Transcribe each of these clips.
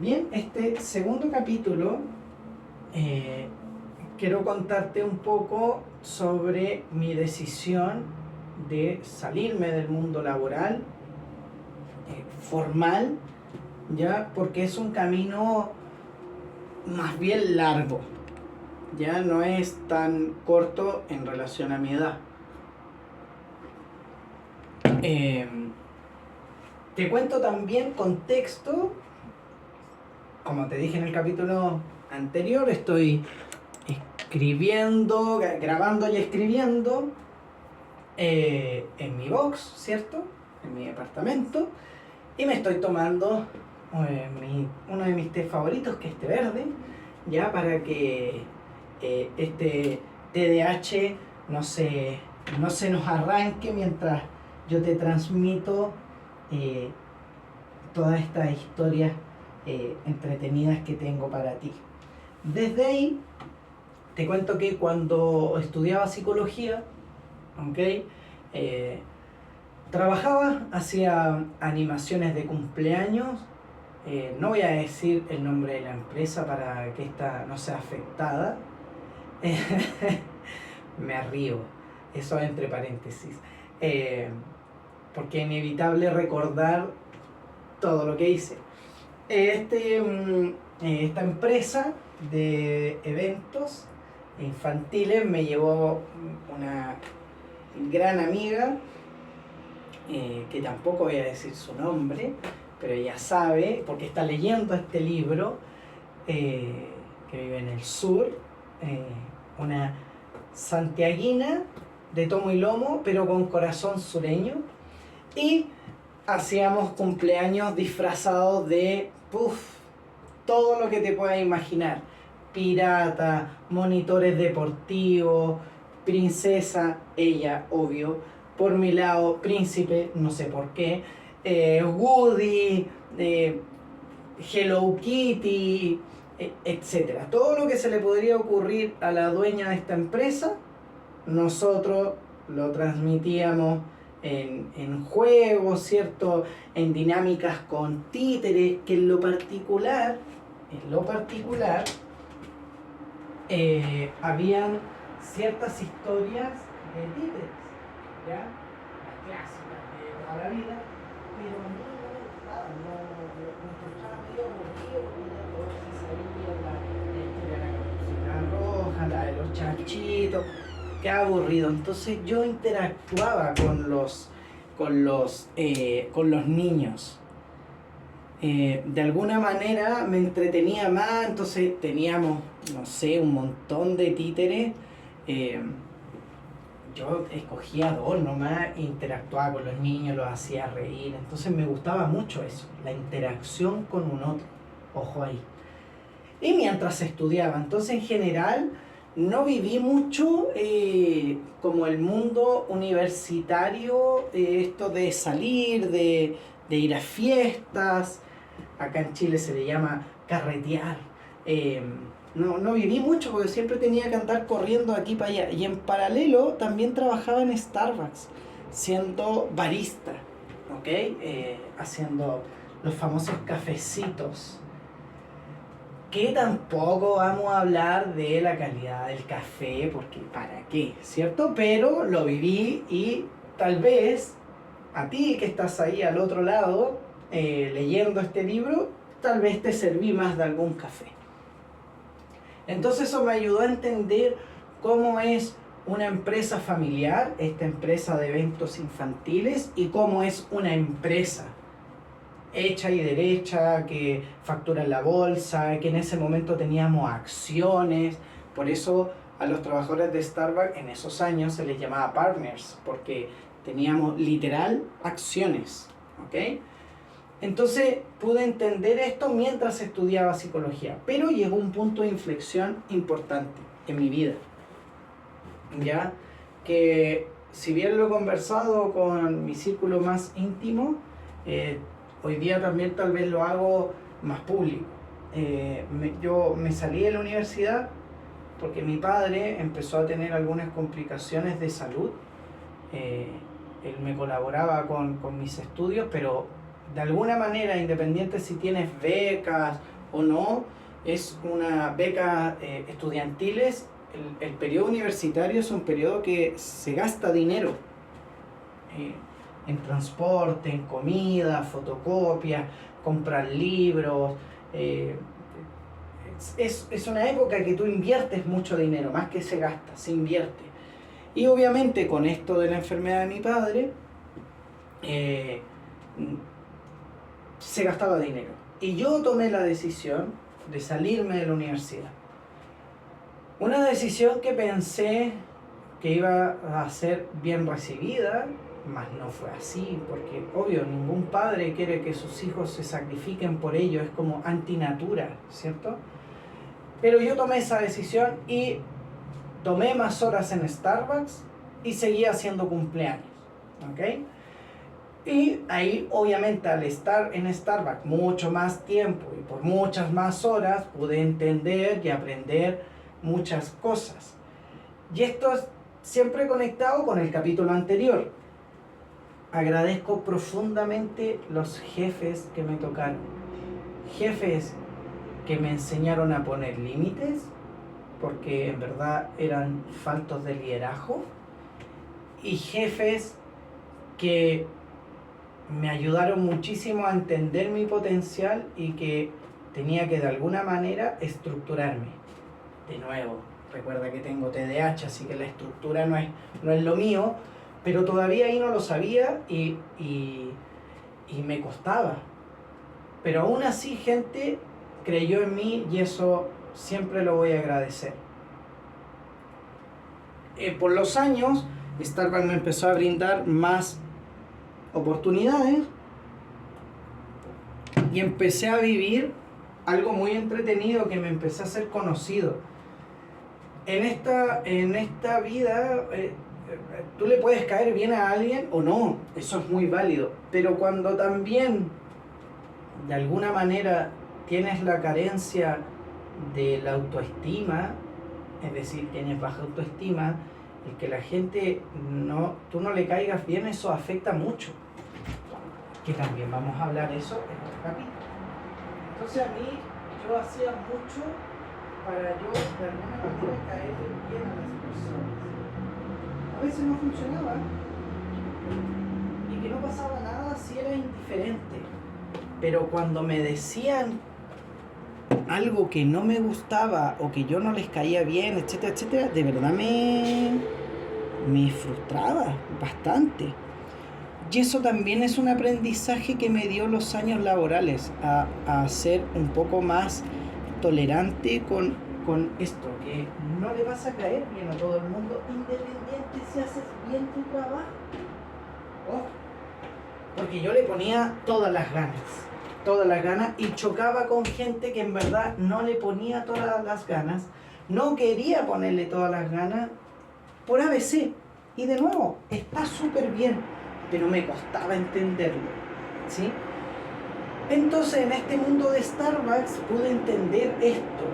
Bien, este segundo capítulo quiero contarte un poco sobre mi decisión de salirme del mundo laboral formal, ya, porque es un camino más bien largo, ya no es tan corto en relación a mi edad. Eh, Te cuento también contexto. Como te dije en el capítulo anterior, estoy escribiendo, grabando y escribiendo en mi box, ¿cierto? En mi departamento. Y me estoy tomando uno de mis tés favoritos, que es té verde, ya para que este TDAH no se nos arranque mientras yo te transmito eh, todas estas historias entretenidas que tengo para ti. Desde ahí, te cuento que cuando estudiaba psicología, ¿okay? Trabajaba, hacía animaciones de cumpleaños. No voy a decir el nombre de la empresa para que esta no sea afectada. Me río, eso entre paréntesis. Porque es inevitable recordar todo lo que hice. Esta empresa de eventos infantiles me llevó una gran amiga, que tampoco voy a decir su nombre, pero ella sabe, porque está leyendo este libro, que vive en el sur, una santiaguina de tomo y lomo, pero con corazón sureño, y hacíamos cumpleaños disfrazados de todo lo que te puedas imaginar. Pirata, monitores deportivos, princesa, ella, obvio. Por mi lado, príncipe, no sé por qué. Woody, Hello Kitty, etc. Todo lo que se le podría ocurrir a la dueña de esta empresa, nosotros lo transmitíamos en juegos, ¿cierto? En dinámicas con títeres, que en lo particular, habían ciertas historias de títeres, ¿ya? Las clásicas de toda la vida, pero a mí no me gustaban, me encontraba medio aburrido, porque ya todos se sabían la historia de la Caperucita Roja, la de los chanchitos. Qué aburrido. Entonces yo interactuaba con los niños. De alguna manera me entretenía más, entonces teníamos, no sé, un montón de títeres. Yo escogía dos nomás, interactuaba con los niños, los hacía reír. Entonces me gustaba mucho eso, la interacción con un otro. Ojo ahí. Y mientras estudiaba, entonces en general no viví mucho como el mundo universitario, esto de salir, de ir a fiestas. Acá en Chile se le llama carretear. No viví mucho porque siempre tenía que andar corriendo aquí para allá. Y en paralelo también trabajaba en Starbucks, siendo barista, ¿ok? Haciendo los famosos cafecitos. Que tampoco vamos a hablar de la calidad del café, porque ¿para qué? ¿Cierto? Pero lo viví y tal vez a ti que estás ahí al otro lado leyendo este libro, tal vez te serví más de algún café. Entonces eso me ayudó a entender cómo es una empresa familiar, esta empresa de eventos infantiles, y cómo es una empresa hecha y derecha, que factura en la bolsa, que en ese momento teníamos acciones. Por eso a los trabajadores de Starbucks en esos años se les llamaba partners, porque teníamos literal acciones, ¿ok? Entonces pude entender esto mientras estudiaba psicología, pero llegó un punto de inflexión importante en mi vida, ¿ya? Que si bien lo he conversado con mi círculo más íntimo, hoy día también tal vez lo hago más público. Yo me salí de la universidad porque mi padre empezó a tener algunas complicaciones de salud. Él me colaboraba con mis estudios, pero de alguna manera, independiente si tienes becas o no, es una beca estudiantiles. El periodo universitario es un periodo que se gasta dinero en transporte, en comida, fotocopias, comprar libros. Es una época que tú inviertes mucho dinero, más que se gasta, se invierte. Y obviamente con esto de la enfermedad de mi padre, se gastaba dinero. Y yo tomé la decisión de salirme de la universidad. Una decisión que pensé que iba a ser bien recibida, mas no fue así, porque obvio, ningún padre quiere que sus hijos se sacrifiquen por ello, es como antinatura, ¿cierto? Pero yo tomé esa decisión y tomé más horas en Starbucks y seguía haciendo cumpleaños, ¿ok? Y ahí, obviamente, al estar en Starbucks mucho más tiempo y por muchas más horas, pude entender y aprender muchas cosas. Y esto es siempre conectado con el capítulo anterior. Agradezco profundamente los jefes que me tocaron. Jefes que me enseñaron a poner límites, porque en verdad eran faltos de liderazgo. Y jefes que me ayudaron muchísimo a entender mi potencial y que tenía que de alguna manera estructurarme. De nuevo, recuerda que tengo TDAH, así que la estructura no es lo mío, pero todavía ahí no lo sabía y me costaba. Pero aún así gente creyó en mí y eso siempre lo voy a agradecer. Por los años, Starbucks me empezó a brindar más oportunidades y empecé a vivir algo muy entretenido que me empecé a hacer conocido. En esta vida tú le puedes caer bien a alguien o no, eso es muy válido, pero cuando también de alguna manera tienes la carencia de la autoestima, es decir, tienes baja autoestima, el que la gente tú no le caigas bien, eso afecta mucho. Que también vamos a hablar eso en otro capítulo. Entonces a mí, yo hacía mucho para yo de alguna manera caer bien a las personas. A veces no funcionaba y que no pasaba nada si era indiferente. Pero cuando me decían algo que no me gustaba o que yo no les caía bien, etcétera, etcétera, de verdad me frustraba bastante. Y eso también es un aprendizaje que me dio los años laborales, a ser un poco más tolerante con esto, que no le vas a caer bien a todo el mundo, independiente si haces bien tu trabajo. Porque yo le ponía todas las ganas y chocaba con gente que en verdad no le ponía todas las ganas, no quería ponerle todas las ganas por ABC. Y de nuevo, está súper bien, pero me costaba entenderlo, ¿sí? Entonces en este mundo de Starbucks pude entender esto,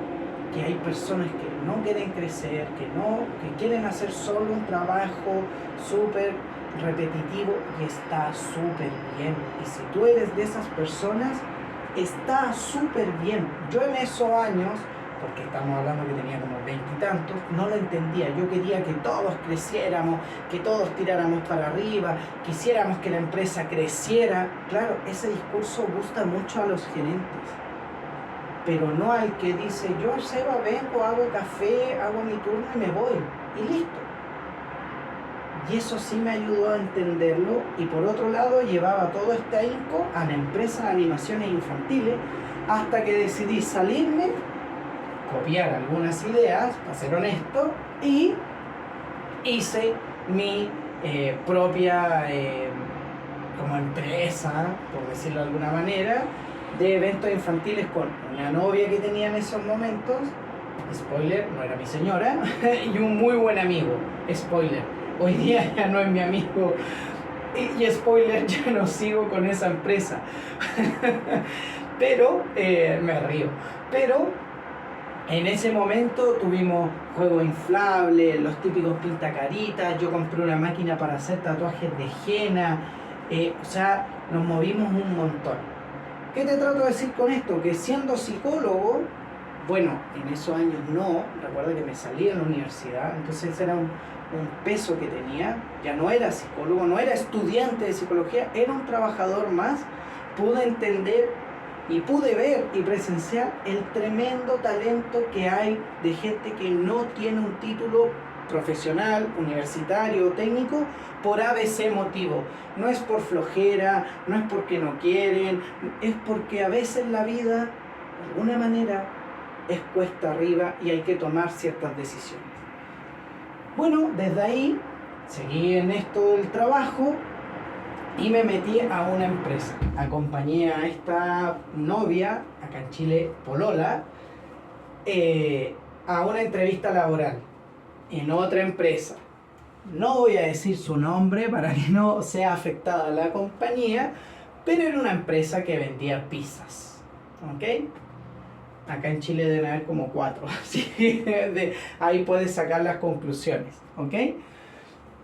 que hay personas que no quieren crecer, que quieren hacer solo un trabajo súper repetitivo y está súper bien. Y si tú eres de esas personas, está súper bien. Yo en esos años, porque estamos hablando que tenía como 20 y tantos, no lo entendía. Yo quería que todos creciéramos, que todos tiráramos para arriba, quisiéramos que la empresa creciera. Claro, ese discurso gusta mucho a los gerentes, pero no al que dice, yo, Seba, vengo, hago café, hago mi turno y me voy, y listo. Y eso sí me ayudó a entenderlo, y por otro lado llevaba todo este ahínco a la empresa de animaciones infantiles, hasta que decidí salirme, copiar algunas ideas, para ser honesto, y hice mi propia como empresa, por decirlo de alguna manera, de eventos infantiles con una novia que tenía en esos momentos, spoiler, no era mi señora, y un muy buen amigo, spoiler, hoy día ya no es mi amigo, y spoiler, ya no sigo con esa empresa, pero me río, pero en ese momento tuvimos juegos inflables, los típicos pintacaritas, yo compré una máquina para hacer tatuajes de henna, O sea, nos movimos un montón. ¿Qué te trato de decir con esto? Que siendo psicólogo, bueno, en esos años no, recuerda que me salí de la universidad, entonces era un peso que tenía, ya no era psicólogo, no era estudiante de psicología, era un trabajador más. Pude entender y pude ver y presenciar el tremendo talento que hay de gente que no tiene un título profesional, universitario o técnico por ABC motivo. No es por flojera, no es porque no quieren, es porque a veces la vida, de alguna manera, es cuesta arriba y hay que tomar ciertas decisiones. Bueno, desde ahí seguí en esto del trabajo y me metí a una empresa. Acompañé a esta novia, acá en Chile, polola, a una entrevista laboral en otra empresa. No voy a decir su nombre para que no sea afectada la compañía, pero era una empresa que vendía pizzas. ¿Ok? Acá en Chile deben haber como 4. Así que ahí puedes sacar las conclusiones. ¿Ok?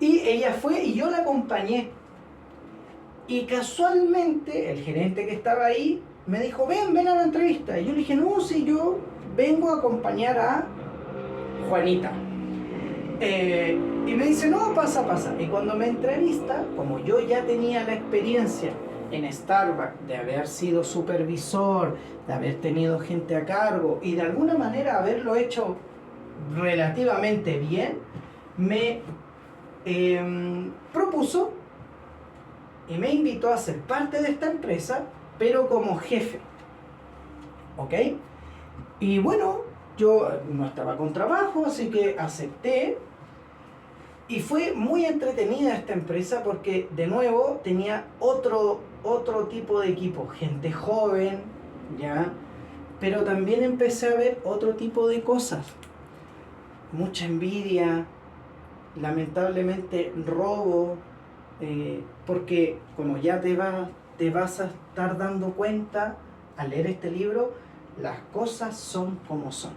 Y ella fue y yo la acompañé. Y casualmente el gerente que estaba ahí me dijo, ven a la entrevista. Y yo le dije, no, si yo vengo a acompañar a Juanita. Y me dice, no, pasa. Y cuando me entrevista, como yo ya tenía la experiencia en Starbucks de haber sido supervisor, de haber tenido gente a cargo y de alguna manera haberlo hecho relativamente bien, me propuso y me invitó a ser parte de esta empresa, pero como jefe. ¿Ok? Y bueno, yo no estaba con trabajo, así que acepté. Y fue muy entretenida esta empresa porque, de nuevo, tenía otro tipo de equipo. Gente joven, ¿ya? Pero también empecé a ver otro tipo de cosas. Mucha envidia, lamentablemente robo, porque como ya te vas a estar dando cuenta al leer este libro, las cosas son como son.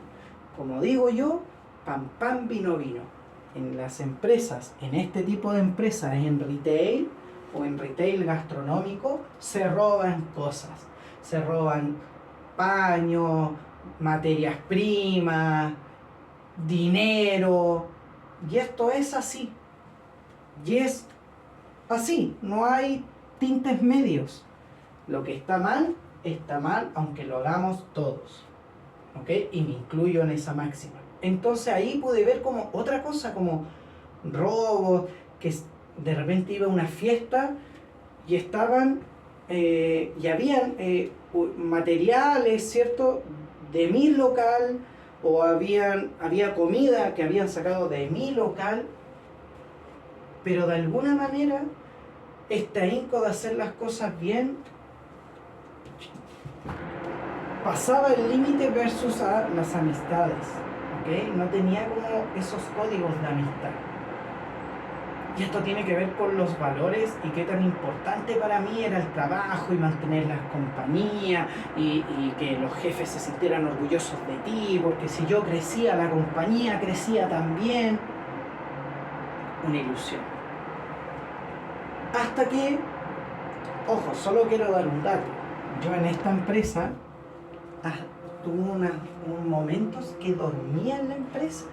Como digo yo, pan, vino. En las empresas, en este tipo de empresas, en retail o en retail gastronómico, se roban cosas. Se roban paños, materias primas, dinero. Y esto es así. Y es así, no hay tintes medios. Lo que está mal, aunque lo hagamos todos. ¿Ok? Y me incluyo en esa máxima. Entonces ahí pude ver como otra cosa, como robos, que de repente iba a una fiesta y estaban, y habían materiales, ¿cierto?, de mi local, o había comida que habían sacado de mi local, pero de alguna manera este ahínco de hacer las cosas bien pasaba el límite versus a las amistades, ¿ok? No tenía como esos códigos de amistad. Y esto tiene que ver con los valores y qué tan importante para mí era el trabajo y mantener las compañías y que los jefes se sintieran orgullosos de ti, porque si yo crecía, la compañía crecía también. Una ilusión. Hasta que, ojo, solo quiero dar un dato. Yo en esta empresa tuve unos momentos que dormía en la empresa,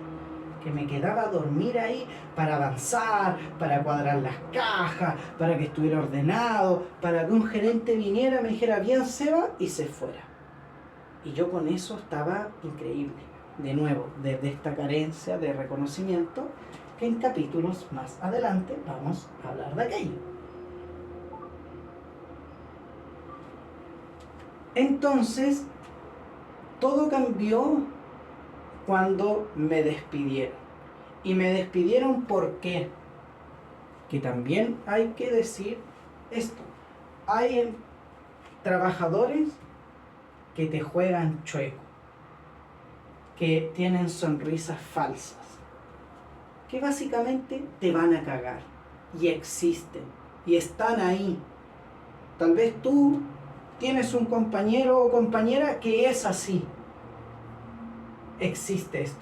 que me quedaba a dormir ahí para avanzar, para cuadrar las cajas, para que estuviera ordenado, para que un gerente viniera, me dijera bien Seba y se fuera. Y yo con eso estaba increíble. De nuevo, desde esta carencia de reconocimiento, que en capítulos más adelante vamos a hablar de aquello. Entonces, todo cambió cuando me despidieron. Y me despidieron ¿por qué? Que también hay que decir esto. Hay trabajadores que te juegan chueco, que tienen sonrisas falsas, que básicamente te van a cagar. Y existen. Y están ahí. Tal vez tú tienes un compañero o compañera que es así. Existe esto.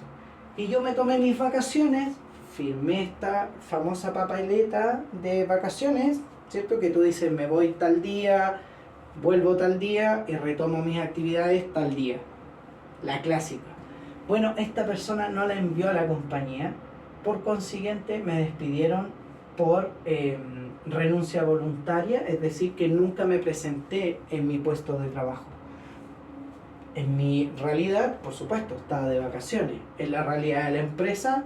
Y yo me tomé mis vacaciones, firmé esta famosa papeleta de vacaciones ¿cierto? Que tú dices, me voy tal día, vuelvo tal día y retomo mis actividades tal día. La clásica. Bueno, esta persona no la envió a la compañía, por consiguiente me despidieron por renuncia voluntaria, es decir, que nunca me presenté en mi puesto de trabajo. En mi realidad, por supuesto, estaba de vacaciones. En la realidad de la empresa,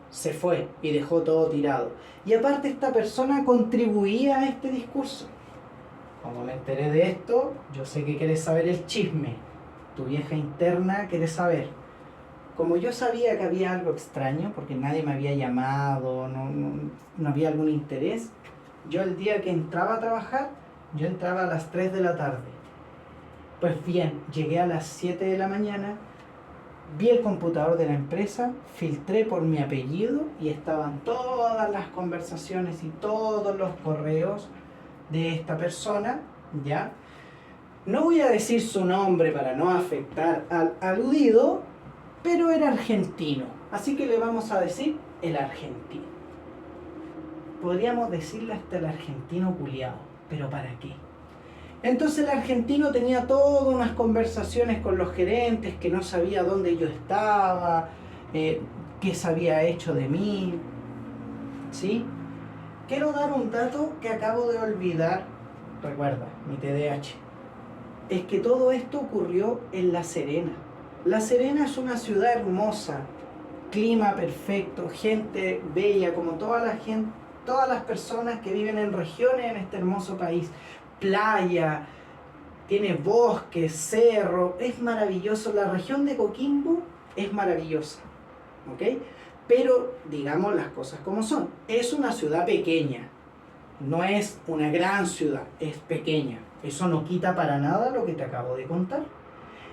se fue y dejó todo tirado. Y aparte esta persona contribuía a este discurso. Como me enteré de esto, yo sé que quieres saber el chisme. Tu vieja interna quiere saber. Como yo sabía que había algo extraño, porque nadie me había llamado, no había algún interés, yo el día que entraba a trabajar, yo entraba a las 3 de la tarde. Pues bien, llegué a las 7 de la mañana, vi el computador de la empresa, filtré por mi apellido y estaban todas las conversaciones y todos los correos de esta persona, ¿ya? No voy a decir su nombre para no afectar al aludido, pero era argentino, así que le vamos a decir el argentino. Podríamos decirle hasta el argentino culiao, pero ¿para qué? Entonces el argentino tenía todas unas conversaciones con los gerentes, que no sabía dónde yo estaba, qué se había hecho de mí, ¿sí? Quiero dar un dato que acabo de olvidar, recuerda, mi TDAH. Es que todo esto ocurrió en La Serena. La Serena es una ciudad hermosa, clima perfecto, gente bella, como toda la gente, todas las personas que viven en regiones en este hermoso país. Playa, tiene bosques, cerro, es maravilloso. La región de Coquimbo es maravillosa, ¿ok? Pero digamos las cosas como son. Es una ciudad pequeña, no es una gran ciudad, es pequeña. Eso no quita para nada lo que te acabo de contar.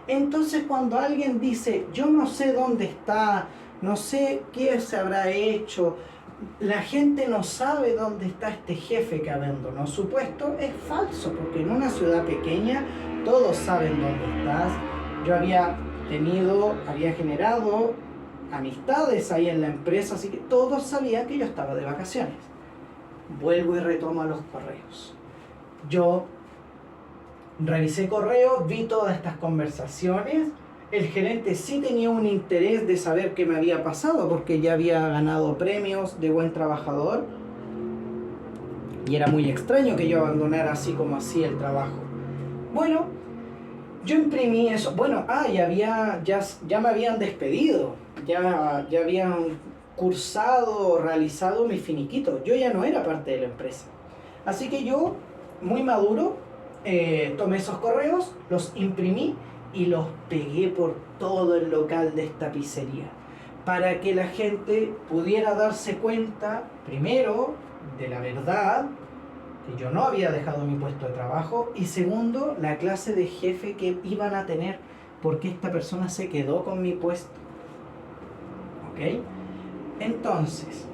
Entonces cuando alguien dice, yo no sé dónde está, no sé qué se habrá hecho, la gente no sabe dónde está este jefe que abandonó su puesto, es falso, porque en una ciudad pequeña todos saben dónde estás. Yo había generado amistades ahí en la empresa, así que todos sabían que yo estaba de vacaciones. Vuelvo y retomo los correos. Yo revisé correos, vi todas estas conversaciones. El gerente sí tenía un interés de saber qué me había pasado, porque ya había ganado premios de buen trabajador. Y era muy extraño que yo abandonara así como así el trabajo. Bueno, yo imprimí eso. Bueno, ya me habían despedido. Ya habían cursado, realizado mi finiquito. Yo ya no era parte de la empresa. Así que yo, muy maduro, tomé esos correos, los imprimí y los pegué por todo el local de esta pizzería, para que la gente pudiera darse cuenta, primero, de la verdad, que yo no había dejado mi puesto de trabajo, y segundo, la clase de jefe que iban a tener, porque esta persona se quedó con mi puesto. ¿Ok? Entonces,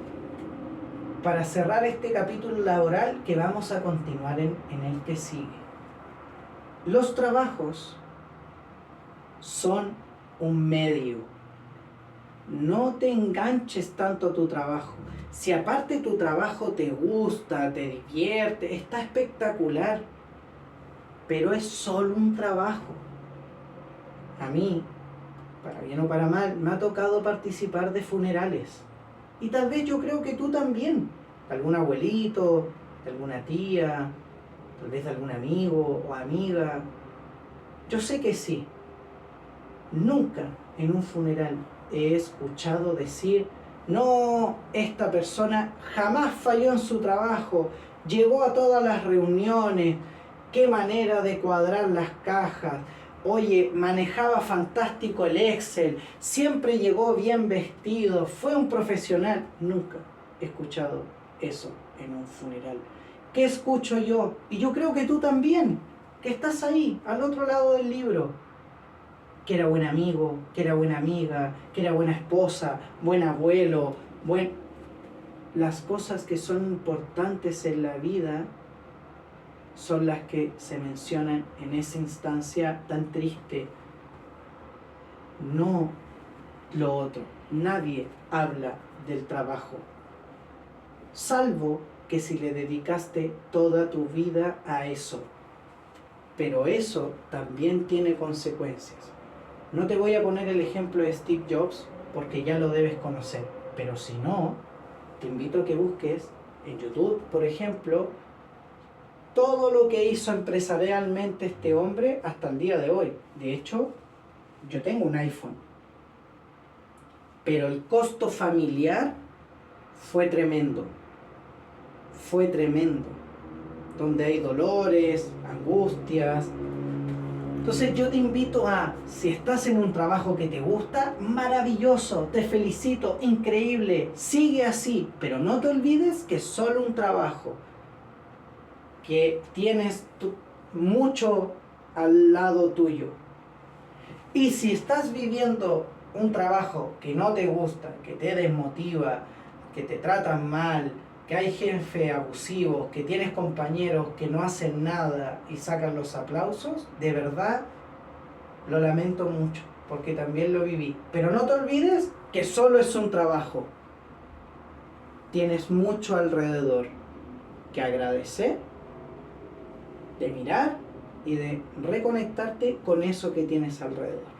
para cerrar este capítulo laboral que vamos a continuar en el que sigue, los trabajos son un medio. No te enganches tanto a tu trabajo. Si aparte tu trabajo te gusta, te divierte, está espectacular, pero es solo un trabajo. A mí, para bien o para mal, me ha tocado participar de funerales. Y tal vez yo creo que tú también. De algún abuelito, de alguna tía, tal vez de algún amigo o amiga. Yo sé que sí. Nunca en un funeral he escuchado decir, no, esta persona jamás falló en su trabajo, llegó a todas las reuniones, qué manera de cuadrar las cajas, oye, manejaba fantástico el Excel, siempre llegó bien vestido, fue un profesional. Nunca he escuchado eso en un funeral. ¿Qué escucho yo? Y yo creo que tú también, que estás ahí, al otro lado del libro. Que era buen amigo, que era buena amiga, que era buena esposa, buen abuelo, Las cosas que son importantes en la vida son las que se mencionan en esa instancia tan triste. No lo otro. Nadie habla del trabajo. Salvo que si le dedicaste toda tu vida a eso. Pero eso también tiene consecuencias. No te voy a poner el ejemplo de Steve Jobs porque ya lo debes conocer, pero si no, te invito a que busques en YouTube, por ejemplo, todo lo que hizo empresarialmente este hombre hasta el día de hoy. De hecho, yo tengo un iPhone, pero el costo familiar fue tremendo. Fue tremendo. Donde hay dolores, angustias. Entonces yo te invito a, si estás en un trabajo que te gusta, maravilloso, te felicito, increíble, sigue así, pero no te olvides que es solo un trabajo, que tienes mucho al lado tuyo. Y si estás viviendo un trabajo que no te gusta, que te desmotiva, que te tratan mal, que hay jefes abusivos, que tienes compañeros que no hacen nada y sacan los aplausos, de verdad lo lamento mucho, porque también lo viví. Pero no te olvides que solo es un trabajo. Tienes mucho alrededor que agradecer, de mirar y de reconectarte con eso que tienes alrededor.